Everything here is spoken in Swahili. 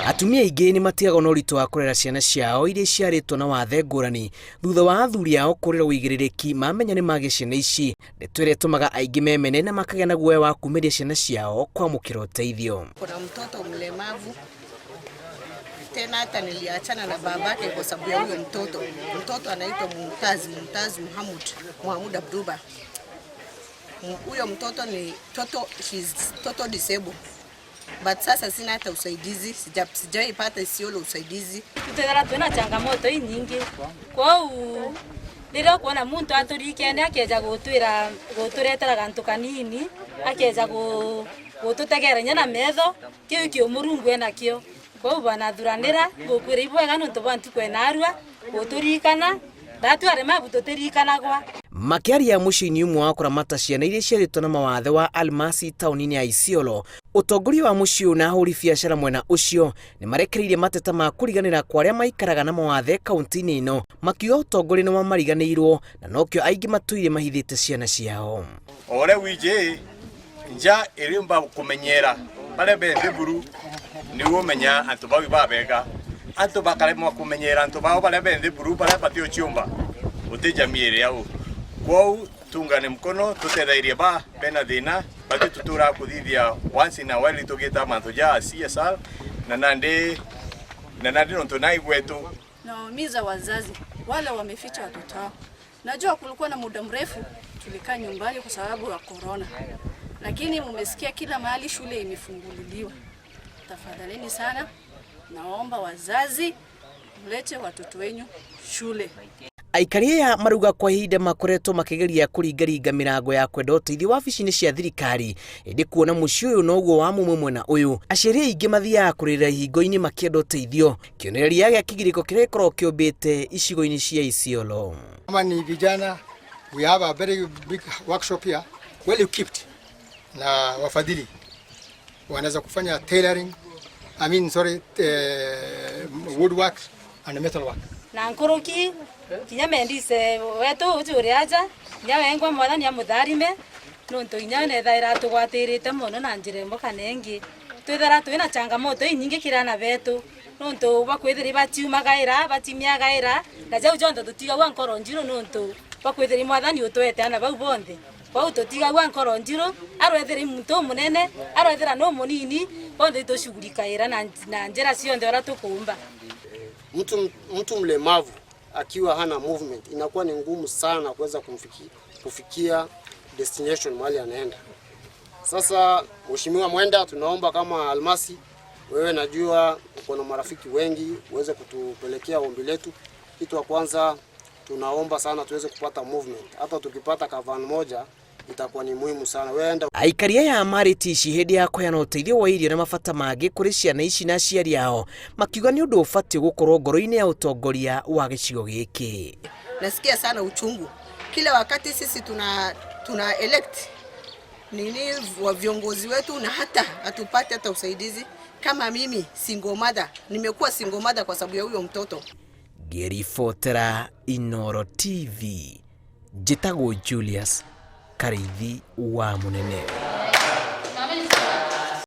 Atumia aingĩ nĩ matiaga na ũritũ wa kũrera ciana ciao iria ciarĩtwo na wathe ngũrani thutha wa athuri ao kũrĩra ũigĩrĩrĩki mamenya nĩ magĩa ciana ici. Ndeto ĩrĩa ĩtũmaga aingĩ memene na makagĩa na guoya wa kuumĩria ciana ciao kwamũkĩra ũteithio. Kuna mtoto mlemavu tena hata niliachana na babake kwa sababu ya huyo mtoto. Mtoto anaitwa Mumtazi Muhammad Abduba. Huyo mtoto ni she's total disabled. But sasa sina hata usaidizi, sijaipata isiolo usaidizi. Tutera tuna changamoto nyingi. Kwa hiyo ndio kuona mtu aturikene akeja guturetera gantu kanini, akeja gututegeranya na metho kio murungu enakio. Kwa hiyo banathuranira gukwira ibwega nuntu bantu kwenarua guturikana batu arema butoterikanagwa. Makiaria mũciĩ-inĩ ũmwe wa kũramata ciana iria ciarĩtwo na mawathe wa Almasi taũni-inĩ ya Isiolo, ũtongoria wa mũciĩ ũyũ na ahũri biacara mwena ũcio nĩ marekereirie mateta ma kũriganĩra kwa arĩa maikaraga na mawathe kaunti-inĩ ĩno, makiuga ũtongoria nĩ wamariganĩirwo na nokĩo aingĩ matũire mahithĩte ciana ciao. Ore wije nja irimba kumenyera pale bende buru ni umenya antu bawi babega antu bakale mwa kumenyera antu bawo pale bende buru pale patio chiumba uteja miere yao kwao tungane mkono tutereirie ba bena thina bati tutura kuthithia once in a while tugeta mantu ja CSR na nande ndo nai wetu naumiza wazazi wale wameficha watoto wao. Najua kulikuwa na muda mrefu tulikaa nyumbani kwa sababu ya corona, lakini mmesikia kila mahali shule imefunguliwa. Tafadhalini sana, naomba wazazi mlete watoto wenyu shule. Aikaria maruga kwa ihinda makoretwo makigeria kũringaringa mĩrango ya kwenda ũteithio wabici-inĩ cia thirikari, ĩndĩ kuona mũciĩ ũyũ noguo wa mũmwe mwena ũyũ, aciari aingĩ mathiaga kũrĩra ihingo-inĩ makĩenda ũteithio, kĩonereria gĩa kĩgirĩko kĩrĩa gĩkoragwo kĩũmbĩte icigo-inĩ cia Isiolo. Kama ni vijana, we have a very big workshop here, well equipped, na wafadhili wanaweza kufanya tailoring, woodwork and metalwork. Na nkoroki kinya mendise wetu ujuri aja nya wengwa mwana nya mutharime nonto inya ne thaira tugwatirite muno na njirembo kanengi twithara twina changamoto nyingi kirana betu nonto bakwithiri bachiuma gaira batimia gaira na jau jonto tutiga wa nkoronjiro nonto bakwithiri mwathani utwete ana bau bonthe kwa tutiga wa nkoronjiro arwethiri muntu munene arwethira no munini bonthe tushughulika ira na njira cionthe ora tukumba. Mtu mlemavu akiwa hana movement inakuwa ni ngumu sana kuweza kufikia destination mahali anaenda. Sasa Mheshimiwa Mwenda, tunaomba kama Almasi, wewe najua uko na marafiki wengi, uweze kutupelekea ombi letu. Kitu wa kwanza tunaomba sana tuweze kupata movement. Hata tukipata kavan moja itakuwa ni muhimu sana. Weenda aikaria ya marĩti ici hĩndĩ ya kũheana ũteithio wa irio na mabata mangĩ kũrĩ ciana ici na aciari ao, makiuga nĩ ũndũ ũbatiĩ gũkorwo ngoro-inĩ ya ũtongoria wa gĩcigo gĩkĩ. Nasikia sana uchungu kila wakati sisi tuna elect wa viongozi wetu na hata hatupati hata usaidizi. Kama mimi single mother, nimekuwa single mother kwa sababu ya huyo mtoto. Ngĩribotera Inooro TV, njĩtagwo Julius Karithi wa Munene.